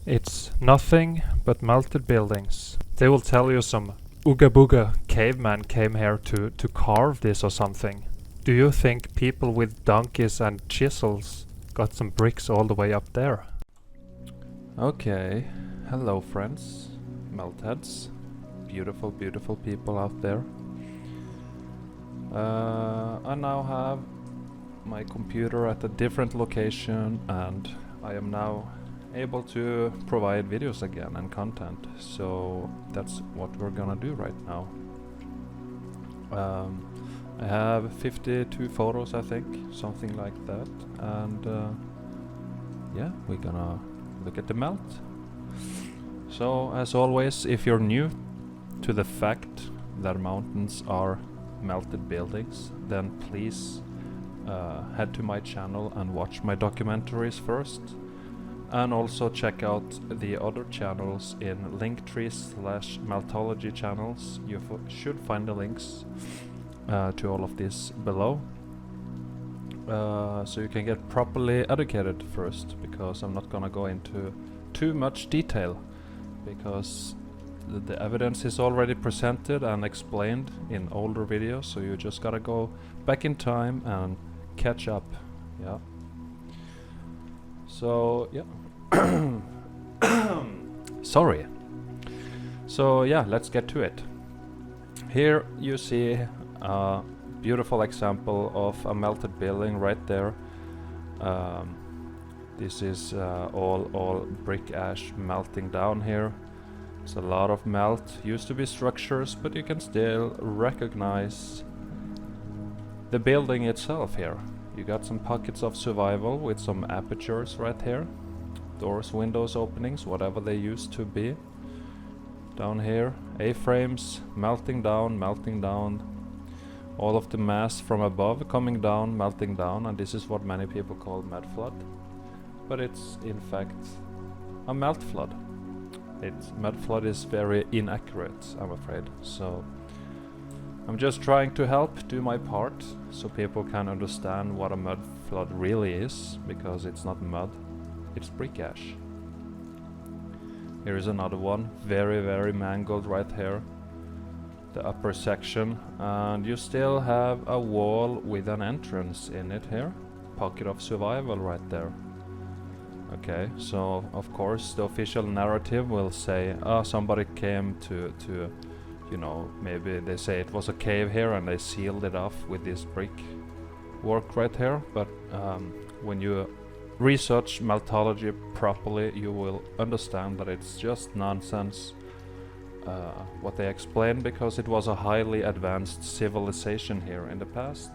It's nothing but melted buildings. They will tell you some ooga booga caveman came here to carve this or something. Do you think people with donkeys and chisels got some bricks all the way up there? Okay, hello friends, meltheads, beautiful, beautiful people out there. I now have my computer at a different location and I am now able to provide videos again and content, so that's what we're gonna do right now. I have 52 photos, I think, something like that, and yeah, we're gonna look at the melt. So as always, if you're new to the fact that mountains are melted buildings, then please head to my channel and watch my documentaries first, and also check out the other channels in linktree/meltology channels. You should find the links to all of this below, so you can get properly educated first, because I'm not gonna go into too much detail, because the evidence is already presented and explained in older videos, so you just gotta go back in time and catch up. Yeah. So yeah. Sorry. So yeah, let's get to it. Here you see a beautiful example of a melted building right there. This is all brick ash melting down here. It's a lot of melt. Used to be structures, but you can still recognize the building itself here. You got some pockets of survival with some apertures right here. Doors, windows, openings, whatever they used to be. Down here, A-frames melting down, melting down. All of the mass from above coming down, melting down, and this is what many people call mud flood. But it's in fact a melt flood. Mud flood is very inaccurate, I'm afraid. So I'm just trying to help, do my part, so people can understand what a mud flood really is, because it's not mud, it's brick ash. Here is another one, very, very mangled right here. The upper section, and you still have a wall with an entrance in it here. Pocket of survival right there. Okay, so of course the official narrative will say, somebody came to you know, maybe they say it was a cave here and they sealed it off with this brick work right here, but when you research meltology properly, you will understand that it's just nonsense what they explain, because it was a highly advanced civilization here in the past,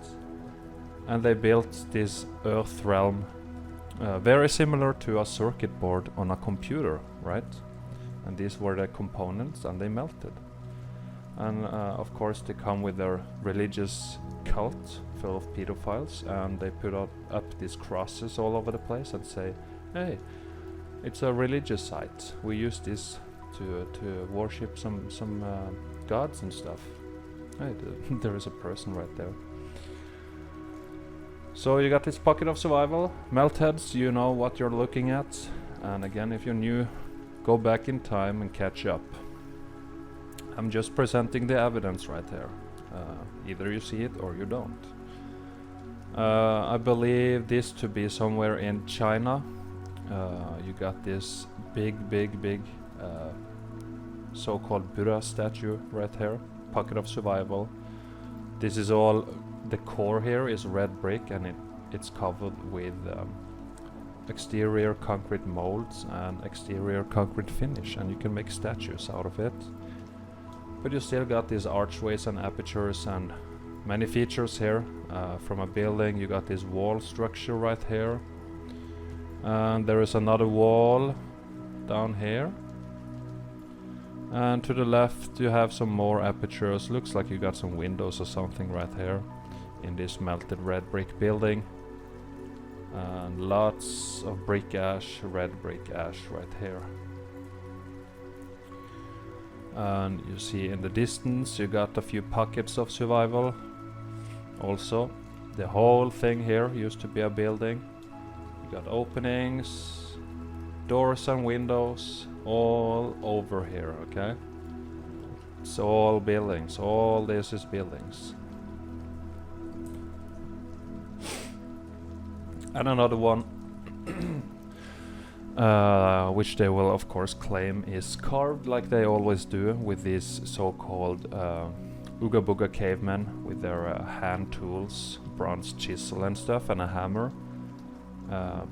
and they built this earth realm very similar to a circuit board on a computer, right? And these were the components, and they melted. And of course they come with their religious cult full of pedophiles, and they put up these crosses all over the place and say, hey, it's a religious site, we use this to worship some gods and stuff. Hey, there is a person right there. So you got this pocket of survival. Meltheads, you know what you're looking at, and again, if you're new, go back in time and catch up. I'm just presenting the evidence right there. Either you see it or you don't. I believe this to be somewhere in China. You got this big so-called Buddha statue right here. Pocket of survival. This is all, the core here is red brick, and it's covered with exterior concrete molds and exterior concrete finish, and you can make statues out of it. But you still got these archways and apertures and many features here. From a building, you got this wall structure right here, and there is another wall down here, and to the left you have some more apertures. Looks like you got some windows or something right here in this melted red brick building, and lots of brick ash, red brick ash right here. And you see in the distance you got a few pockets of survival. Also, the whole thing here used to be a building. You got openings, doors and windows all over here, okay? It's all buildings, all this is buildings. And another one, which they will of course claim is carved like they always do with these so-called Ooga Booga cavemen with their hand tools, bronze chisel and stuff, and a hammer.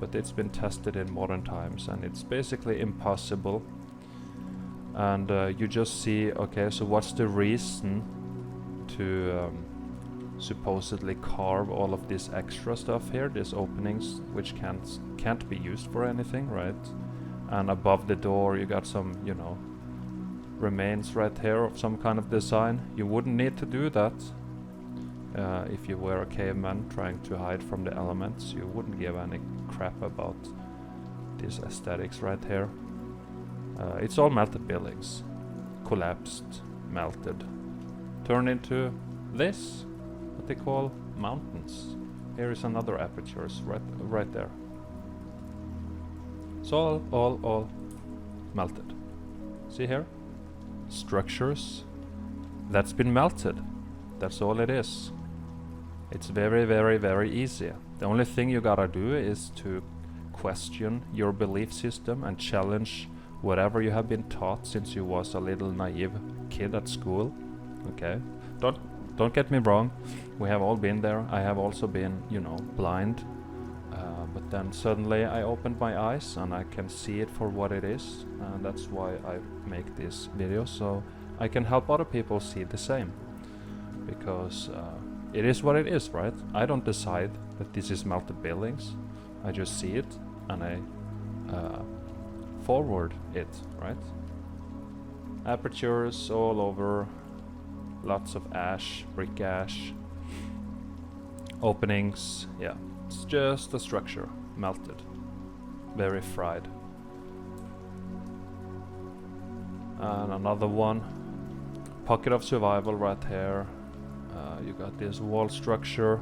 But it's been tested in modern times and it's basically impossible. And you just see, okay, so what's the reason to supposedly carve all of this extra stuff here, these openings which can't be used for anything, right? And above the door you got some, you know, remains right here of some kind of design. You wouldn't need to do that if you were a caveman trying to hide from the elements. You wouldn't give any crap about these aesthetics right here. It's all melted buildings, collapsed, melted, turned into this, what they call mountains. Here is another aperture, right there. It's all melted. See here? Structures that's been melted. That's all it is. It's very, very, very easy. The only thing you gotta do is to question your belief system and challenge whatever you have been taught since you was a little naive kid at school. Okay? Don't get me wrong. We have all been there. I have also been, you know, blind. But then suddenly I opened my eyes and I can see it for what it is. And that's why I make these videos, so I can help other people see the same. Because it is what it is, right? I don't decide that this is melted buildings. I just see it and I forward it, right? Apertures all over, lots of ash, brick ash, openings, yeah. It's just a structure, melted, very fried. And another one, pocket of survival right here. You got this wall structure,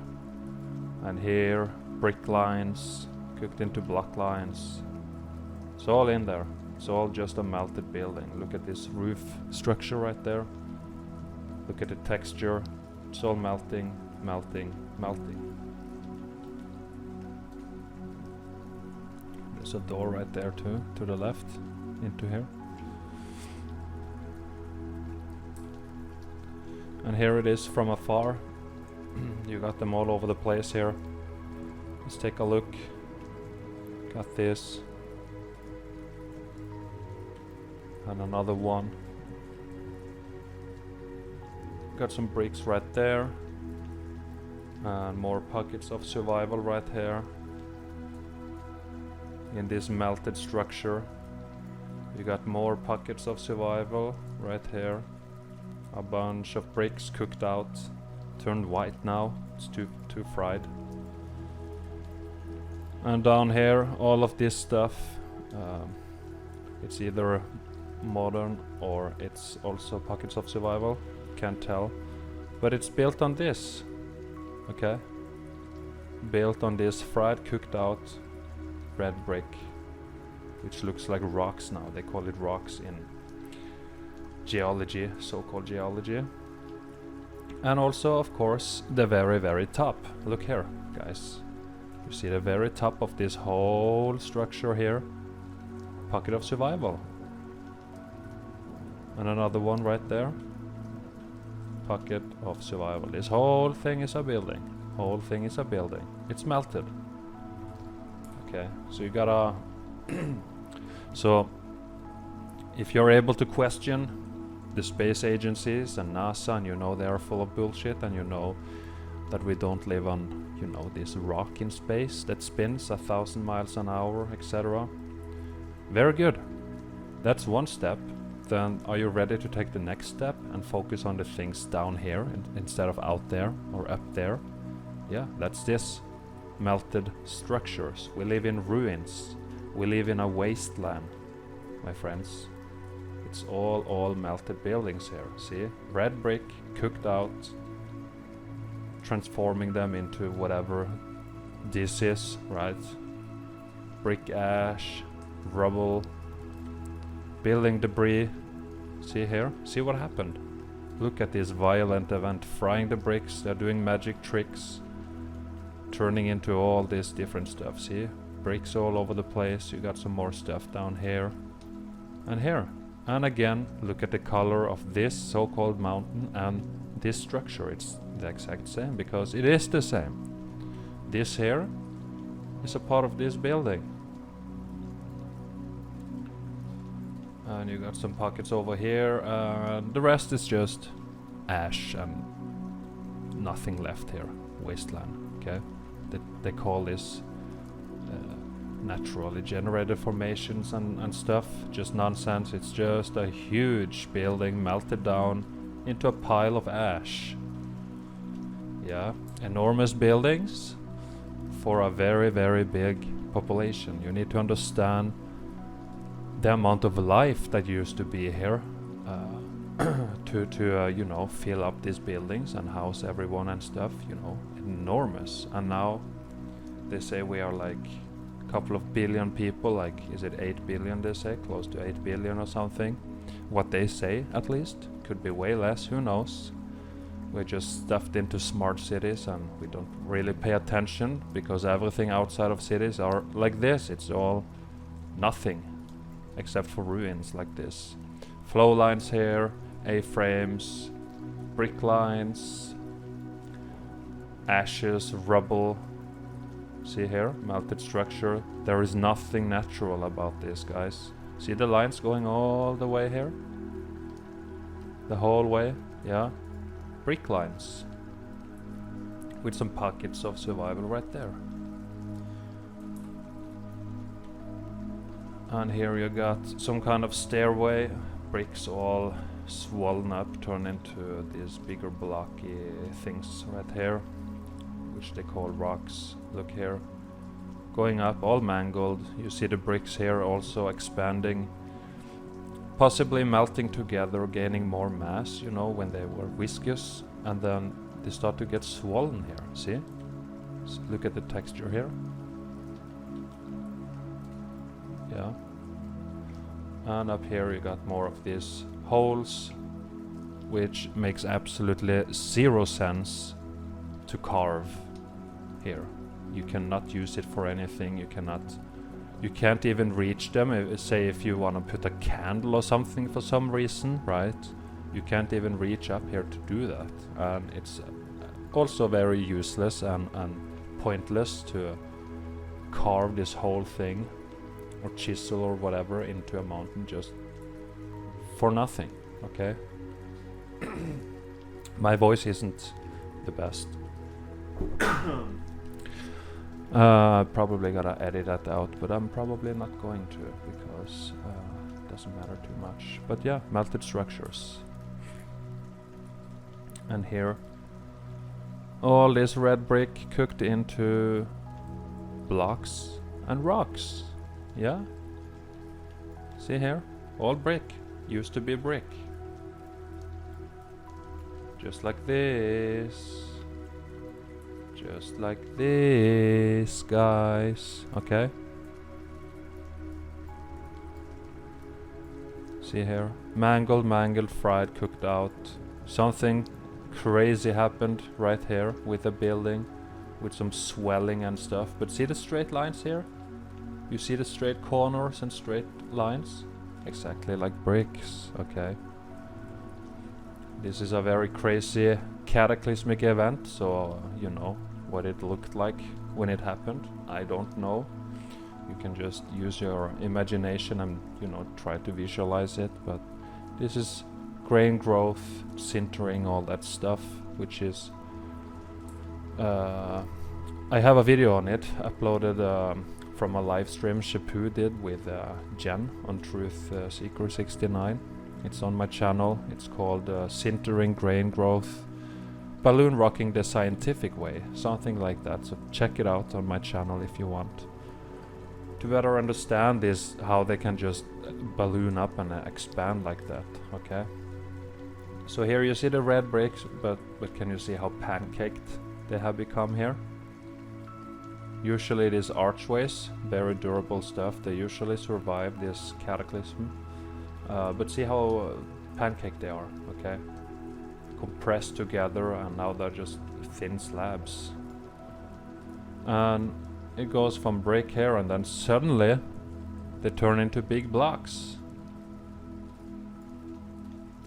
and here brick lines cooked into block lines. It's all in there. It's all just a melted building. Look at this roof structure right there. Look at the texture. It's all melting, melting, melting. There's a door right there too, to the left, into here. And here it is from afar. You got them all over the place here. Let's take a look. Got this. And another one. Got some bricks right there. And more pockets of survival right here. In this melted structure. You got more pockets of survival right here. A bunch of bricks cooked out, turned white now. It's too fried. And down here, all of this stuff. It's either modern or it's also pockets of survival. Can't tell, but it's built on this. Okay, built on this fried, cooked out red brick, which looks like rocks now. They call it rocks in geology, so-called geology. And also, of course, the very, very top. Look here, guys. You see the very top of this whole structure here. Pocket of survival. And another one right there. Pocket of survival. This whole thing is a building. Whole thing is a building. It's melted. Okay, so you gotta... So, if you're able to question the space agencies and NASA, and you know they are full of bullshit, and you know that we don't live on, you know, this rock in space that spins 1,000 miles an hour, etc. Very good. That's one step. Then are you ready to take the next step and focus on the things down here instead of out there or up there? Yeah, that's this. Melted structures. We live in ruins. We live in a wasteland, my friends. It's all melted buildings here. See? Red brick, cooked out, transforming them into whatever this is, right? Brick ash, rubble, building debris. See here? See what happened? Look at this violent event, frying the bricks, they're doing magic tricks, turning into all this different stuff. See? Bricks all over the place, you got some more stuff down here and here. And again, look at the color of this so-called mountain and this structure. It's the exact same, because it is the same. This here is a part of this building. And you got some pockets over here, and the rest is just ash and nothing left here. Wasteland, okay? They call this naturally generated formations and stuff. Just nonsense. It's just a huge building melted down into a pile of ash. Yeah, enormous buildings for a very, very big population. You need to understand the amount of life that used to be here to you know, fill up these buildings and house everyone and stuff, you know, enormous. And now they say we are like a couple of billion people, like, is it 8 billion they say? Close to 8 billion or something. What they say, at least. Could be way less, who knows. We're just stuffed into smart cities and we don't really pay attention, because everything outside of cities are like this. It's all nothing except for ruins like this. Flow lines here, A-frames, brick lines, ashes, rubble. See here, melted structure. There is nothing natural about this, guys. See the lines going all the way here? The whole way, yeah. Brick lines. With some pockets of survival right there. And here you got some kind of stairway. Bricks all swollen up, turn into these bigger blocky things right here, which they call rocks. Look here. Going up, all mangled. You see the bricks here also expanding, possibly melting together, gaining more mass, you know, when they were viscous, and then they start to get swollen here. See? Look at the texture here. Yeah. And up here you got more of these holes, which makes absolutely zero sense to carve here. You cannot use it for anything. You can't even reach them. Say if you want to put a candle or something for some reason, right? You can't even reach up here to do that. And it's also very useless and pointless to carve this whole thing or chisel or whatever into a mountain just for nothing, okay? My voice isn't the best. Probably gotta edit that out, but I'm probably not going to, because it doesn't matter too much. But yeah, melted structures. And here, all this red brick cooked into blocks and rocks. Yeah? See here? All brick. Used to be brick. Just like this. Just like this, guys. Okay? See here? Mangled, fried, cooked out. Something crazy happened right here with the building, with some swelling and stuff. But see the straight lines here? You see the straight corners and straight lines? Exactly like bricks, okay? This is a very crazy cataclysmic event, so you know what it looked like when it happened. I don't know. You can just use your imagination and, you know, try to visualize it, but this is grain growth, sintering, all that stuff, which is... I have a video on it, uploaded from a live stream Shapu did with Jen on Truth Seeker 69. It's on my channel. It's called Sintering Grain Growth Balloon Rocking the Scientific Way, something like that. So check it out on my channel if you want to better understand this, how they can just balloon up and expand like that. Okay. So here you see the red bricks, but can you see how pancaked they have become here? Usually these archways, very durable stuff, they usually survive this cataclysm. But see how pancake they are, okay? Compressed together, and now they're just thin slabs. And it goes from brick here, and then suddenly they turn into big blocks.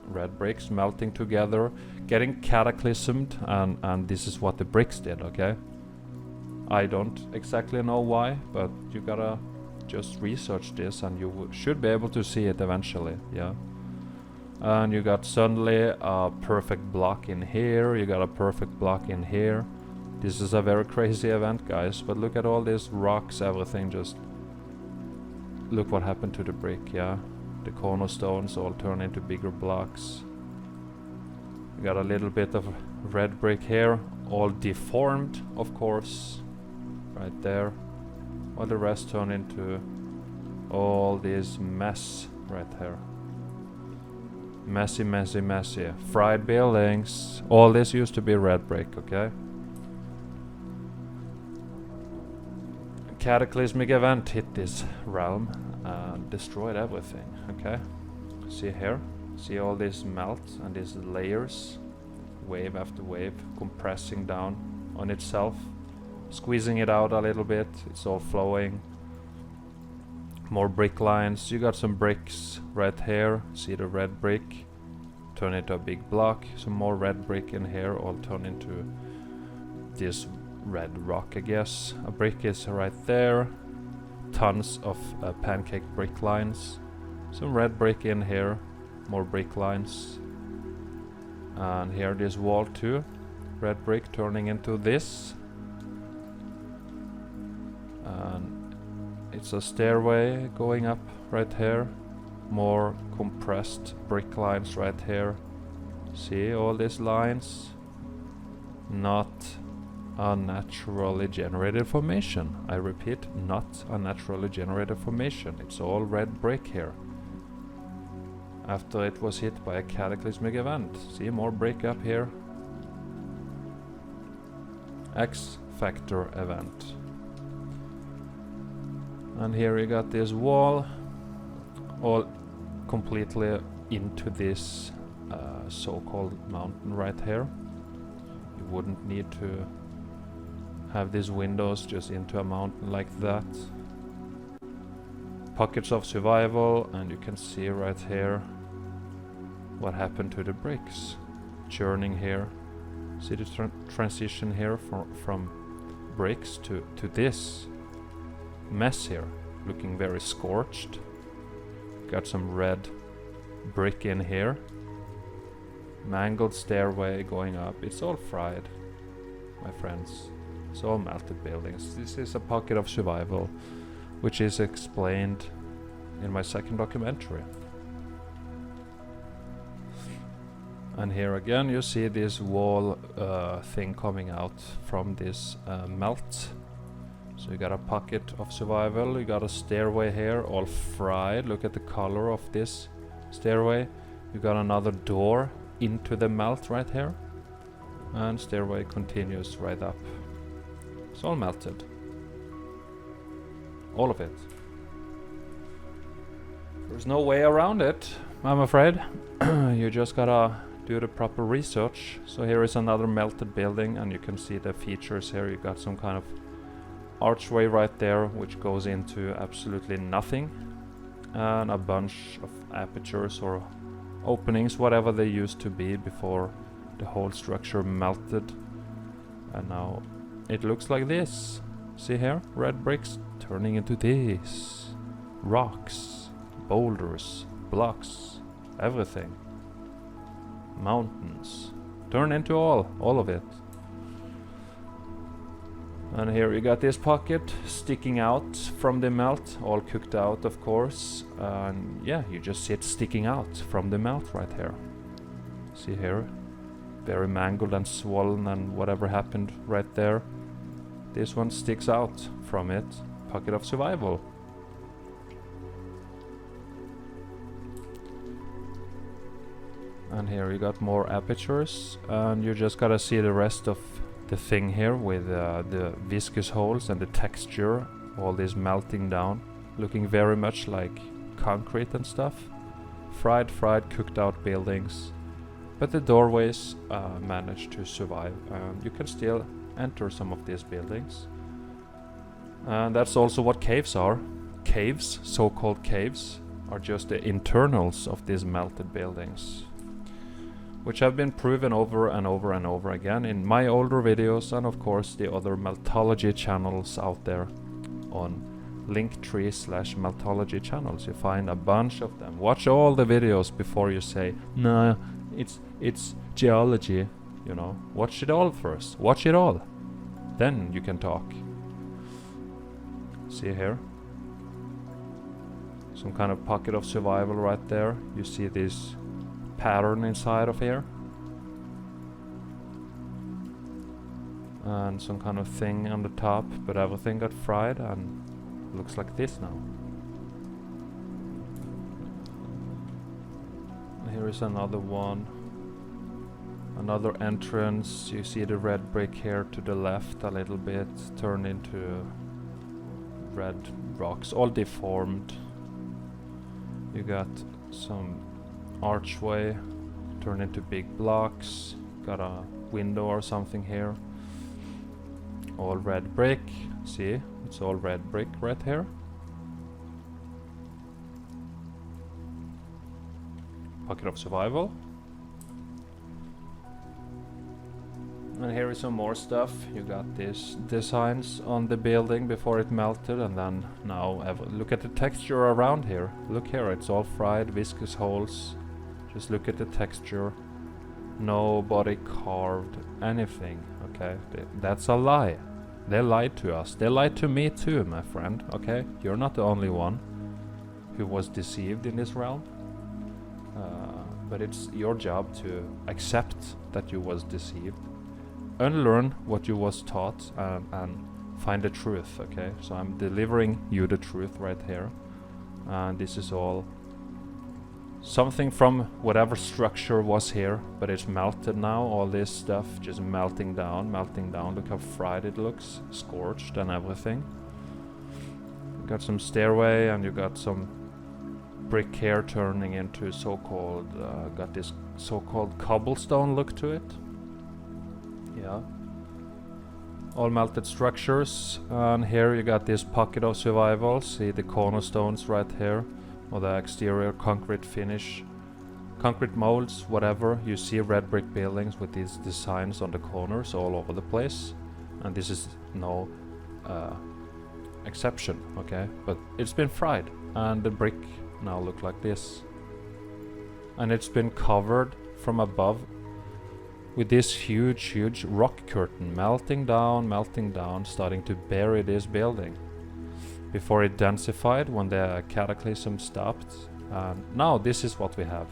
Red bricks melting together, getting cataclysmed, and this is what the bricks did, okay? I don't exactly know why, but you gotta just research this and you should be able to see it eventually, yeah. And you got suddenly a perfect block in here, you got a perfect block in here. This is a very crazy event, guys, but look at all these rocks, everything just... Look what happened to the brick, yeah. The cornerstones all turn into bigger blocks. You got a little bit of red brick here, all deformed, of course, right there. While the rest turn into all this mess right here. Messy, messy, messy. Fried buildings. All this used to be red brick, okay? Cataclysmic event hit this realm and destroyed everything, okay? See here? See all this melt and these layers, wave after wave, compressing down on itself, squeezing it out a little bit, it's all flowing. More brick lines, you got some bricks right here, see the red brick, turn into a big block, some more red brick in here, all turn into this red rock, I guess. A brick is right there, tons of pancake brick lines, some red brick in here, more brick lines, and here this wall too, red brick turning into this, and it's a stairway going up right here, more compressed brick lines right here. See all these lines? Not a naturally generated formation. I repeat, not a naturally generated formation. It's all red brick here. After it was hit by a cataclysmic event. See more brick up here. X Factor event. And here you got this wall, all completely into this so-called mountain right here. You wouldn't need to have these windows just into a mountain like that. Pockets of survival, and you can see right here what happened to the bricks. Churning here. See the transition here from bricks to this mess here, looking very scorched. Got some red brick in here. Mangled stairway going up. It's all fried, my friends. It's all melted buildings. This is a pocket of survival, which is explained in my second documentary. And here again you see this wall thing coming out from this melt. So you got a pocket of survival, you got a stairway here, all fried. Look at the color of this stairway. You got another door into the melt right here. And stairway continues right up. It's all melted. All of it. There's no way around it, I'm afraid. You just gotta do the proper research. So here is another melted building, and you can see the features here. You got some kind of archway right there which goes into absolutely nothing, and a bunch of apertures or openings, whatever they used to be before the whole structure melted, and now it looks like this. See here, red bricks turning into this, rocks, boulders, blocks, everything, mountains, turn into all of it. And here you got this pocket sticking out from the melt, all cooked out of course, and yeah, you just see it sticking out from the melt right here. See here, very mangled and swollen and whatever happened right there. This one sticks out from it, pocket of survival. And here you got more apertures, and you just gotta see the rest of the thing here with the viscous holes and the texture, all this melting down, looking very much like concrete and stuff. Fried, cooked out buildings. But the doorways managed to survive, and you can still enter some of these buildings. And that's also what caves are. Caves, so-called caves, are just the internals of these melted buildings, which have been proven over and over and over again in my older videos, and of course the other Meltology channels out there. On Linktree/Meltology channels you find a bunch of them. Watch all the videos before you say, nah, it's geology, you know. Watch it all first. Watch it all. Then you can talk. See here? Some kind of pocket of survival right there. You see this pattern inside of here. And some kind of thing on the top, but everything got fried and looks like this now. Here is another one. Another entrance. You see the red brick here to the left a little bit, turned into red rocks, all deformed. You got some archway turned into big blocks. Got a window or something here. All red brick. See, it's all red brick right here. Pocket of survival. And here is some more stuff. You got these designs on the building before it melted, and then now look at the texture around here. Look here, it's all fried, viscous holes. Just look at the texture. Nobody carved anything, okay? That's a lie. They lied to us. They lied to me too, my friend, okay? You're not the only one who was deceived in this realm. But it's your job to accept that you was deceived. Unlearn what you was taught and find the truth, okay? So I'm delivering you the truth right here. And this is all something from whatever structure was here, but it's melted now. All this stuff just melting down. Look how fried it looks, scorched and everything. You got some stairway, and you got some brick here turning into so-called, got this so-called cobblestone look to it. Yeah. All melted structures, and here you got this pocket of survival. See the cornerstones right here, or the exterior concrete finish, concrete molds, whatever. You see red brick buildings with these designs on the corners all over the place, and this is no exception, okay? But it's been fried, and the brick now look like this, and it's been covered from above with this huge rock curtain melting down, starting to bury this building before it densified when the cataclysm stopped. And now this is what we have.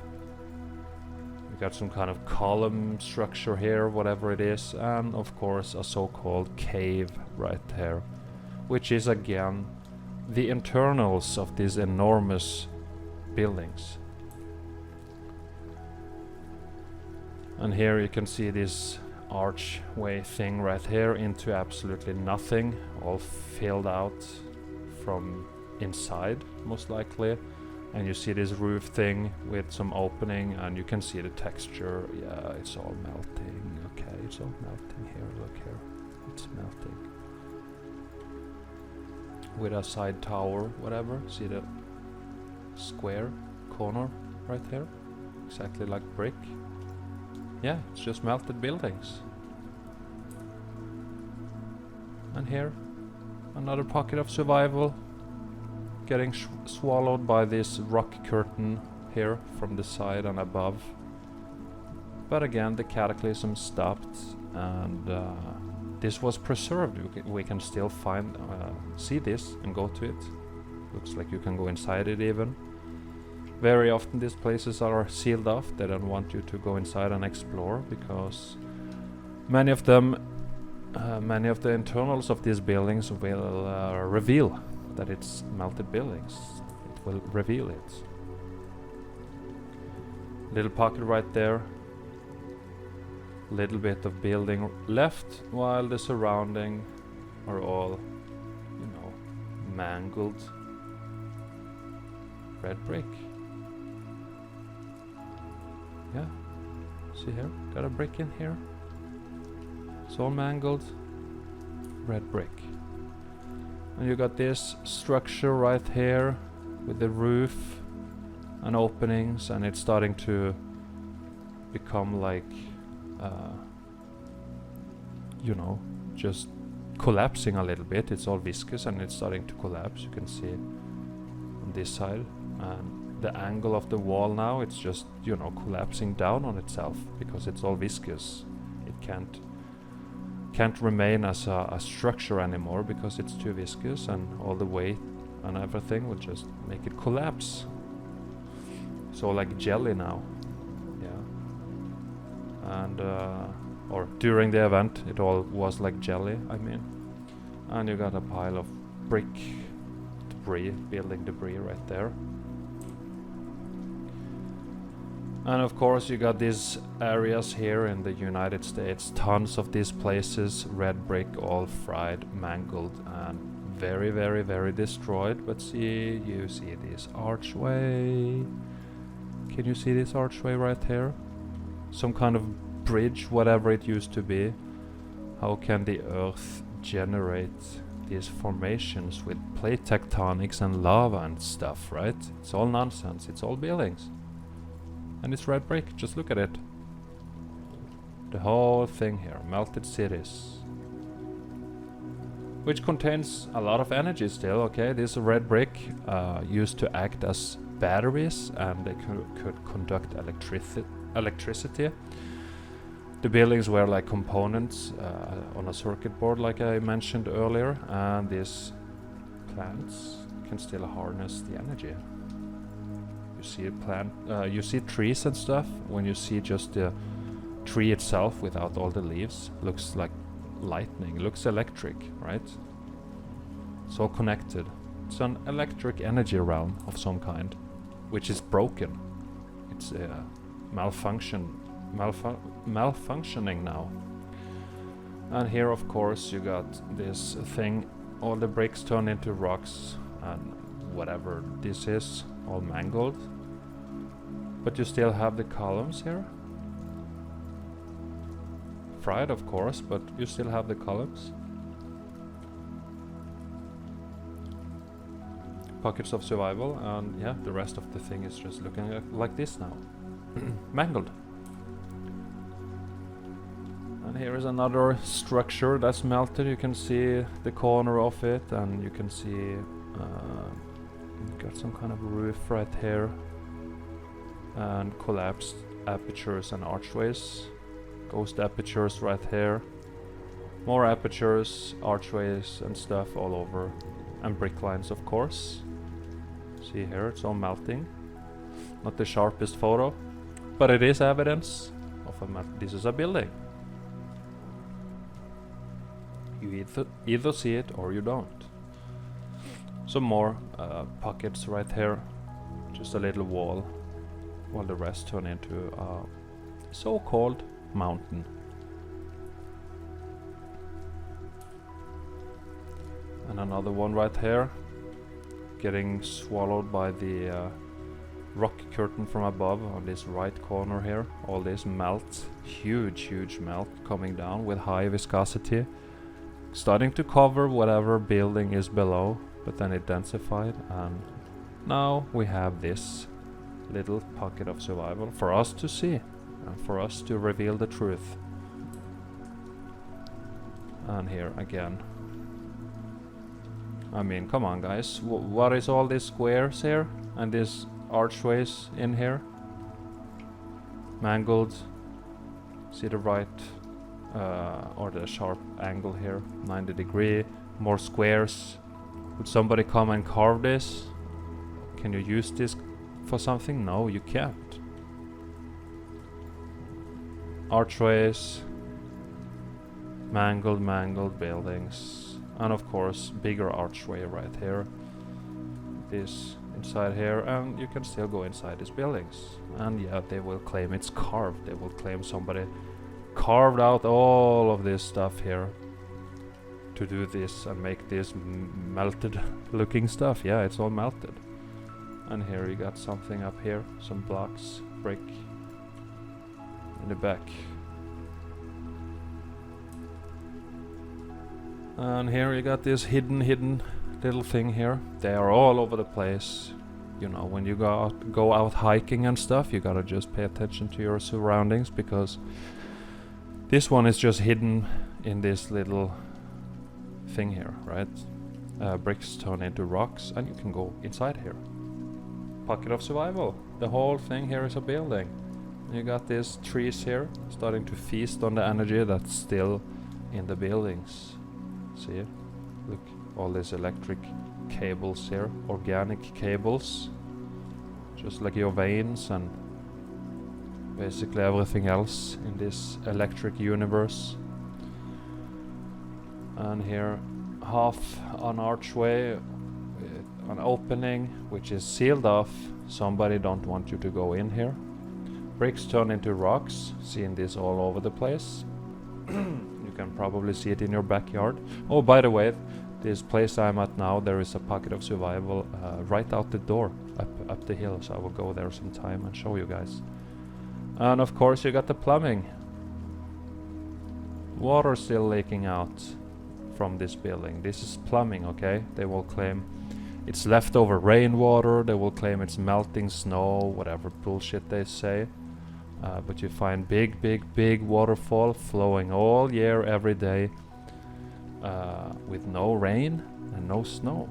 We got some kind of column structure here, whatever it is, and of course a so-called cave right there, which is again the internals of these enormous buildings. And here you can see this archway thing right here into absolutely nothing, all filled out from inside most likely. And you see this roof thing with some opening, and you can see the texture. Yeah, it's all melting. Okay, it's all melting here. Look here, it's melting. With a side tower, whatever. See the square corner right here? Exactly like brick. Yeah, it's just melted buildings. And here, another pocket of survival, getting swallowed by this rock curtain here from the side and above. But again, the cataclysm stopped, and this was preserved. We can still find, see this and go to it. Looks like you can go inside it even. Very often these places are sealed off. They don't want you to go inside and explore, because many of them, many of the internals of these buildings will reveal that it's melted buildings. It will reveal it. Little pocket right there. Little bit of building left, while the surrounding are all, you know, mangled red brick. Yeah, see here, got a brick in here. It's all mangled red brick. And you got this structure right here with the roof and openings, and it's starting to become like, you know, just collapsing a little bit. It's all viscous and it's starting to collapse. You can see on this side, and the angle of the wall now, it's just, you know, collapsing down on itself because it's all viscous. It can't remain as a structure anymore because it's too viscous, and all the weight and everything will just make it collapse. So like jelly now. Yeah. And or during the event it all was like jelly, I mean. And you got a pile of brick debris, building debris right there. And of course you got these areas here in the United States, tons of these places, red brick, all fried, mangled, and very, very, very destroyed. But see, you see this archway. Can you see this archway right here? Some kind of bridge, whatever it used to be. How can the earth generate these formations with plate tectonics and lava and stuff, right? It's all nonsense, it's all buildings. And it's red brick, just look at it. The whole thing here, melted cities. Which contains a lot of energy still, okay? This red brick used to act as batteries, and they could conduct electricity. The buildings were like components on a circuit board, like I mentioned earlier, and these plants can still harness the energy. You see a plant, you see trees and stuff. When you see just the tree itself without all the leaves, looks like lightning, looks electric, right? It's all connected. It's an electric energy realm of some kind, which is broken. It's malfunctioning now. And here, of course, you got this thing. All the bricks turn into rocks, and whatever this is, all mangled. But you still have the columns here. Fried, of course, but you still have the columns. Pockets of survival, and yeah, the rest of the thing is just looking like this now. Mangled. And here is another structure that's melted. You can see the corner of it, and you can see got some kind of roof right here, and collapsed apertures and archways. Ghost apertures right here. More apertures, archways and stuff all over. And brick lines, of course. See here, it's all melting. Not the sharpest photo, but it is evidence of this is a building. You either see it or you don't. Some more pockets right here. Just a little wall, while the rest turn into a so-called mountain. And another one right here, getting swallowed by the rock curtain from above on this right corner here. All this melt, huge melt coming down with high viscosity, starting to cover whatever building is below, but then it densified, and now we have this little pocket of survival for us to see, and for us to reveal the truth. And here again, I mean, come on guys, what is all these squares here and these archways in here? Mangled. See the right or the sharp angle here, 90 degree. More squares. Would somebody come and carve this? Can you use this for something? No, you can't. Archways. Mangled buildings. And of course, bigger archway right here. This inside here, and you can still go inside these buildings. And yeah, they will claim it's carved. They will claim somebody carved out all of this stuff here to do this and make this melted looking stuff. Yeah, it's all melted. And here you got something up here, some blocks, brick in the back. And here you got this hidden little thing here. They are all over the place. You know, when you go out hiking and stuff, you gotta just pay attention to your surroundings, because this one is just hidden in this little thing here, right? Bricks turn into rocks and you can go inside here. Pocket of survival. The whole thing here is a building. You got these trees here starting to feast on the energy that's still in the buildings. See? Look, all these electric cables here, organic cables, just like your veins and basically everything else in this electric universe. And here, half an archway with an opening which is sealed off. Somebody don't want you to go in here. Bricks turn into rocks, seeing this all over the place. You can probably see it in your backyard. Oh, by the way, this place I'm at now, there is a pocket of survival right out the door, up the hill, so I will go there sometime and show you guys. And of course you got the plumbing. Water still leaking out from this building. This is plumbing, okay? They will claim it's leftover rainwater, they will claim it's melting snow, whatever bullshit they say. But you find big waterfall flowing all year, every day, with no rain and no snow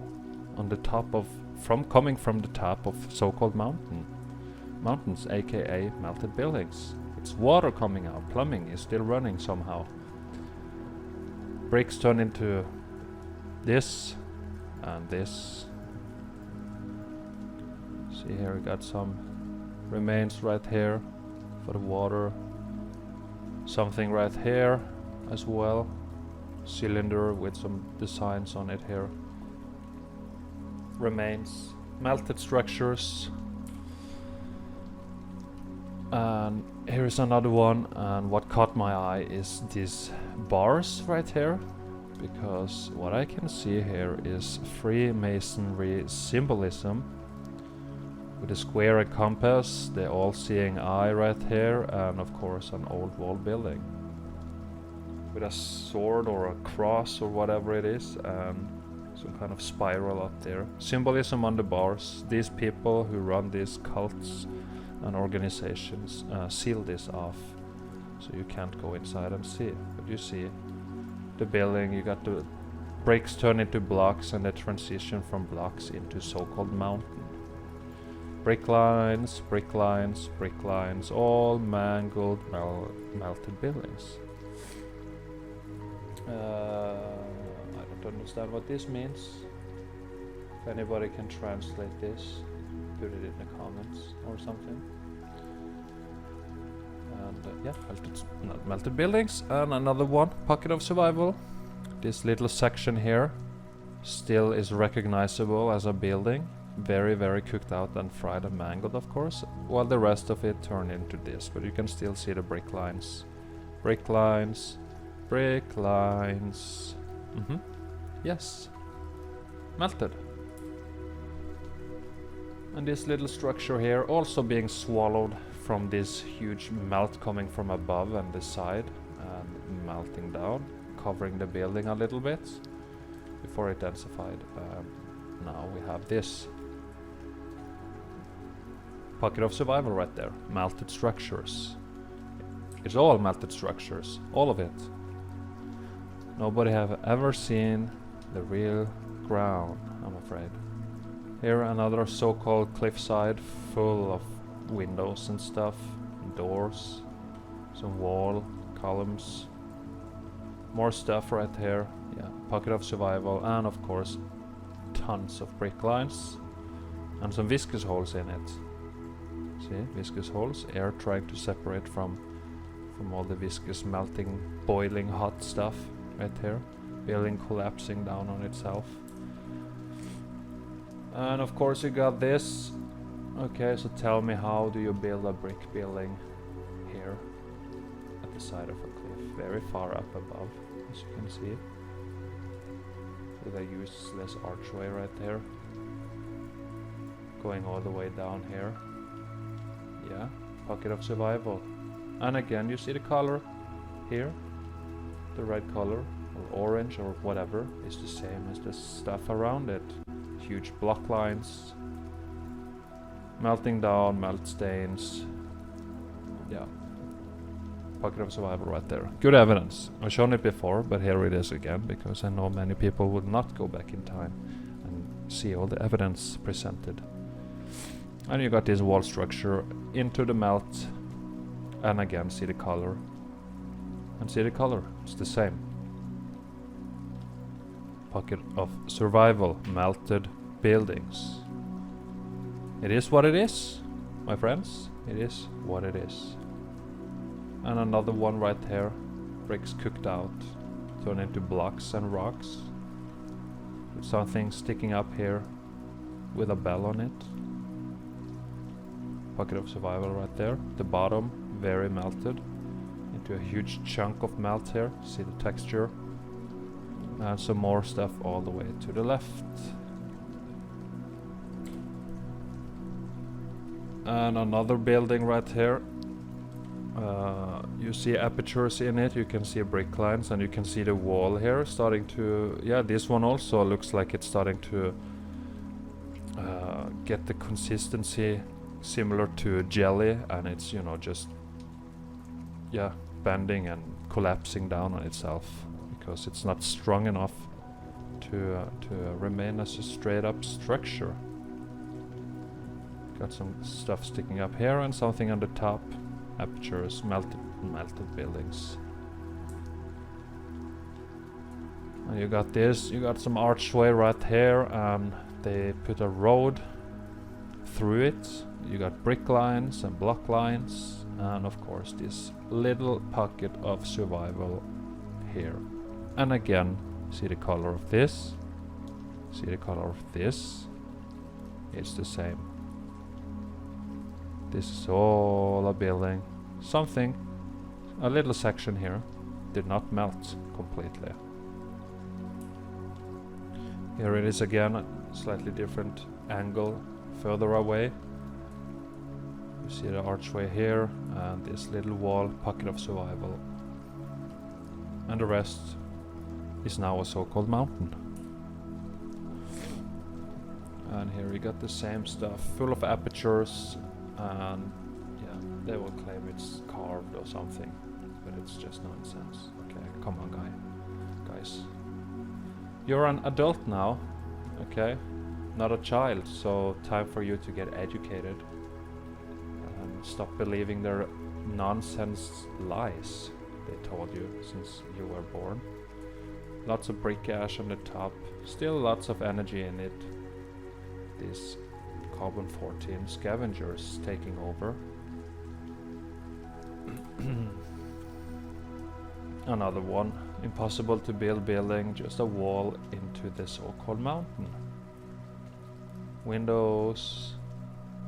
on the top of, coming from the top of so-called mountains, aka melted buildings. It's water coming out. Plumbing is still running somehow. Bricks turn into this and this. See here, we got some remains right here for the water. Something right here as well. Cylinder with some designs on it here. Remains. Melted structures. And here's another one, and what caught my eye is these bars right here, because what I can see here is Freemasonry symbolism with a square and compass, the all-seeing eye right here, and of course an old wall building with a sword or a cross or whatever it is, and some kind of spiral up there. Symbolism on the bars. These people who run these cults and organizations seal this off, so you can't go inside and see it. But you see the building, you got the bricks turn into blocks and the transition from blocks into so-called mountain. Brick lines, all mangled, melted buildings. I don't understand what this means. If anybody can translate this, put it in the comments or something. And yeah, melted buildings. And another one, pocket of survival. This little section here still is recognizable as a building. Very cooked out and fried and mangled, of course, while the rest of it turned into this. But you can still see the brick lines. Yes, melted. And this little structure here also being swallowed from this huge melt coming from above and the side and melting down, covering the building a little bit before it densified. Now we have this pocket of survival right there. Melted structures. It's all melted structures, all of it. Nobody have ever seen the real ground, I'm afraid. Here another so-called cliffside full of windows and stuff, doors, some wall, columns, more stuff right here. Yeah, pocket of survival, and of course tons of brick lines and some viscous holes in it. See, viscous holes, air trying to separate from all the viscous melting, boiling hot stuff right here. Building collapsing down on itself. And of course you got this. Okay, so tell me, how do you build a brick building here? At the side of a cliff, very far up above, as you can see. With a useless archway right there. Going all the way down here. Yeah, pocket of survival. And again, you see the color here. The red color, or orange, or whatever, is the same as the stuff around it. Huge block lines. Melting down, melt stains. Yeah. Pocket of survival right there. Good evidence. I've shown it before, but here it is again, because I know many people would not go back in time and see all the evidence presented. And you got this wall structure into the melt, and again see the color. And see the color, it's the same. Pocket of survival, melted buildings. It is what it is, my friends. It is what it is. And another one right here. Bricks cooked out, turned into blocks and rocks. With something sticking up here with a bell on it. Pocket of survival right there. The bottom, very melted. Into a huge chunk of melt here. See the texture. And some more stuff all the way to the left. And another building right here. You see apertures in it, you can see brick lines, and you can see the wall here starting to... Yeah, this one also looks like it's starting to get the consistency similar to jelly, and it's, you know, just... Yeah, bending and collapsing down on itself, because it's not strong enough to remain as a straight up structure. Got some stuff sticking up here and something on the top. Apertures, melted buildings. And you got this, you got some archway right here, and they put a road through it. You got brick lines and block lines, and of course this little pocket of survival here. And again, see the color of this, see the color of this, it's the same. This is all a building. Something, a little section here, did not melt completely. Here it is again, a slightly different angle, further away. You see the archway here, and this little wall, pocket of survival. And the rest is now a so-called mountain. And here we got the same stuff, full of apertures. And yeah, they will claim it's carved or something, but it's just nonsense. Okay, come on, guys. You're an adult now, okay? Not a child, so time for you to get educated and stop believing their nonsense lies they told you since you were born. Lots of brick ash on the top, still lots of energy in it. This carbon-14 scavengers taking over. Another one. Impossible to build building, just a wall into the so-called mountain. Windows,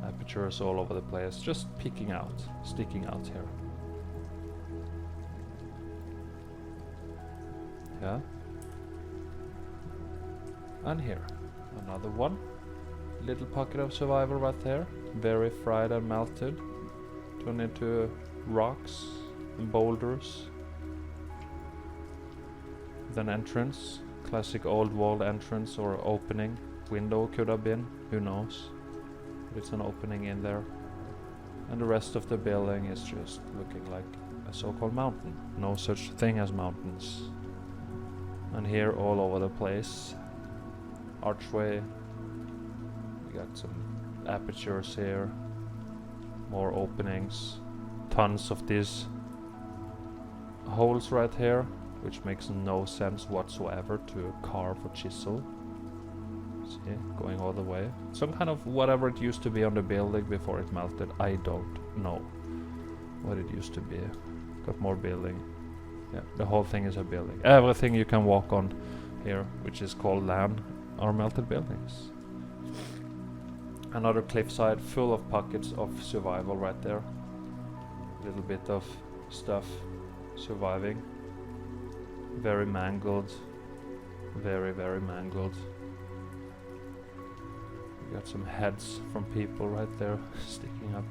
apertures all over the place, just peeking out, sticking out here. Yeah. And here, another one. Little pocket of survival right there, very fried and melted, turned into rocks and boulders. With an entrance, classic old wall entrance or opening, window could have been, who knows. But it's an opening in there. And the rest of the building is just looking like a so-called mountain. No such thing as mountains. And here all over the place, archway. We got some apertures here, more openings, tons of these holes right here, which makes no sense whatsoever to carve or chisel. See, going all the way. Some kind of whatever it used to be on the building before it melted. I don't know what it used to be. Got more building. Yeah, the whole thing is a building. Everything you can walk on here, which is called land, are melted buildings. Another cliffside full of pockets of survival right there. A little bit of stuff surviving. Very mangled. Very, very mangled. We got some heads from people right there sticking up.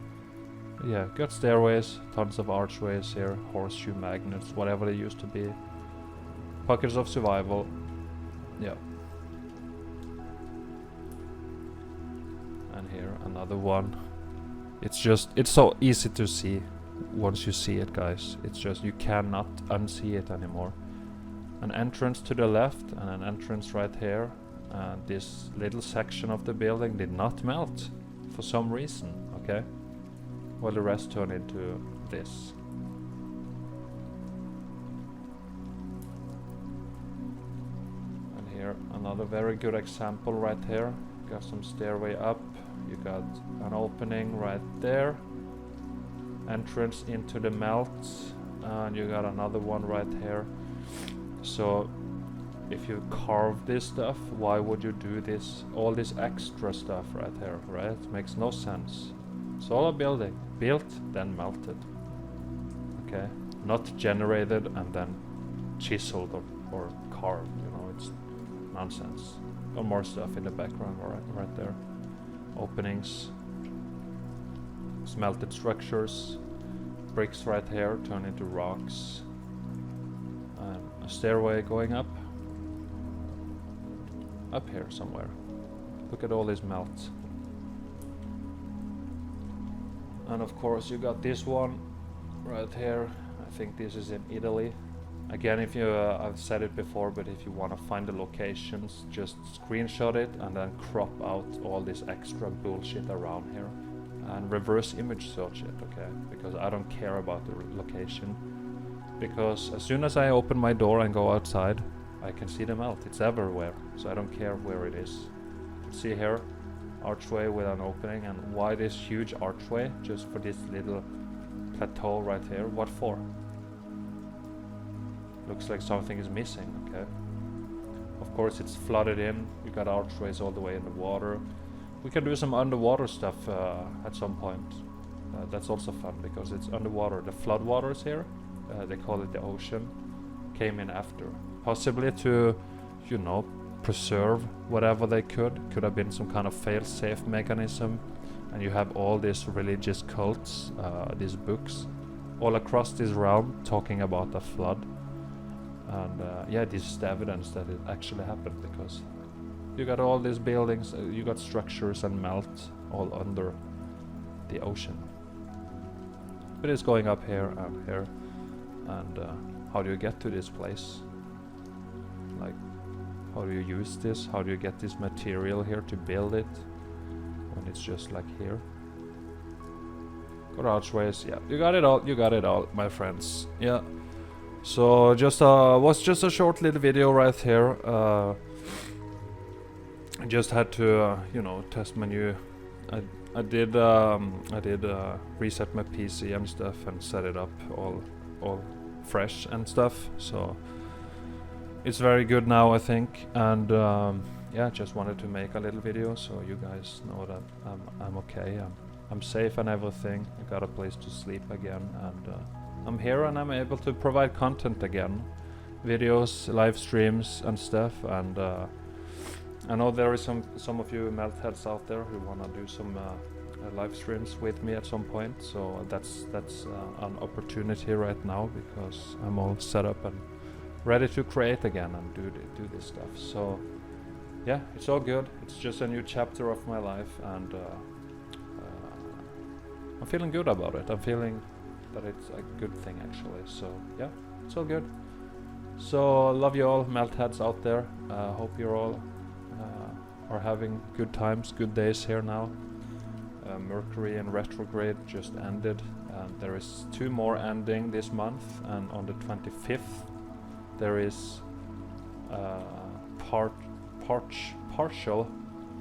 Yeah, got stairways, tons of archways here, horseshoe magnets, whatever they used to be. Pockets of survival. Yeah. And here another one. It's so easy to see once you see it, guys. It's just, you cannot unsee it anymore. An entrance to the left and an entrance right here. And this little section of the building did not melt for some reason, okay? While the rest turned into this. And here another very good example right here. Got some stairway up. You got an opening right there. Entrance into the melt. And you got another one right here. So if you carve this stuff, why would you do this? All this extra stuff right here, right? Makes no sense. It's all a building. Built, then melted. Okay? Not generated and then chiseled or carved, you know, it's nonsense. Got more stuff in the background right there. Openings. Smelted structures. Bricks right here turn into rocks. A stairway going up. Up here somewhere. Look at all these melts. And of course you got this one right here. I think this is in Italy. Again, if you, I've said it before, but if you want to find the locations, just screenshot it and then crop out all this extra bullshit around here. And reverse image search it, okay? Because I don't care about the location. Because as soon as I open my door and go outside, I can see the melt. It's everywhere, so I don't care where it is. You can see here, archway with an opening, and why this huge archway? Just for this little plateau right here. What for? Looks like something is missing, okay? Of course it's flooded in. You got archways all the way in the water. We can do some underwater stuff at some point. That's also fun because it's underwater. The flood waters here, they call it the ocean, came in after. Possibly to, you know, preserve whatever they could. Could have been some kind of fail-safe mechanism. And you have all these religious cults, these books, all across this realm talking about the flood. And yeah, this is the evidence that it actually happened, because you got all these buildings, you got structures and melt all under the ocean. But it's going up here and here. And how do you get to this place? Like, how do you use this? How do you get this material here to build it when it's just like here? Got archways, yeah, you got it all, my friends. Yeah. So just was just a short little video right here. I just had to you know, test my new. I did reset my PC and stuff and set it up all fresh and stuff. So it's very good now, I think. And yeah, just wanted to make a little video so you guys know that I'm okay. I'm safe and everything. I got a place to sleep again, and I'm here and I'm able to provide content again, videos, live streams and stuff. And I know there is some of you melt heads out there who want to do some live streams with me at some point. So that's an opportunity right now, because I'm all set up and ready to create again and do this stuff. So yeah, it's all good. It's just a new chapter of my life, and I'm feeling good about it. I'm feeling that it's a good thing, actually. So yeah, it's all good. So love you all, melt heads out there. Hope you're all are having good times, good days here now. Mercury in retrograde just ended, and there is 2 more ending this month, and on the 25th there is partial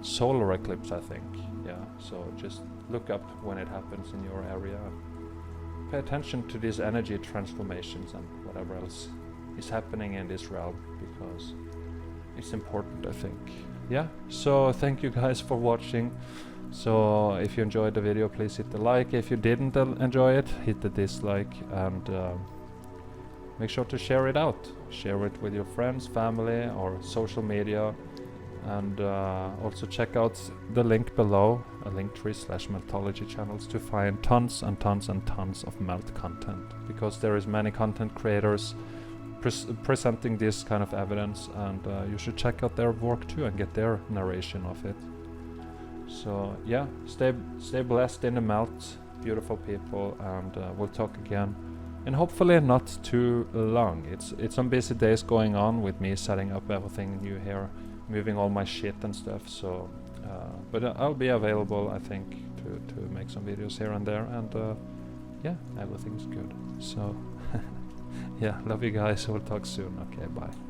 solar eclipse, I think. Yeah, so just look up when it happens in your area. Pay attention to these energy transformations and whatever else is happening in this realm, because it's important, I think. Yeah, so thank you guys for watching. So if you enjoyed the video, please hit the like. If you didn't enjoy it, hit the dislike. And make sure to share it out. Share it with your friends, family, or social media. And also check out the link below, a linktree/meltology channels, to find tons and tons and tons of melt content, because there is many content creators presenting this kind of evidence, and you should check out their work too and get their narration of it. So yeah, stay blessed in the melt, beautiful people, and we'll talk again, and hopefully not too long. It's some busy days going on with me setting up everything new here, moving all my shit and stuff. So but I'll be available, I think, to make some videos here and there, and yeah, everything's good. So yeah, love you guys, we'll talk soon. Okay, bye.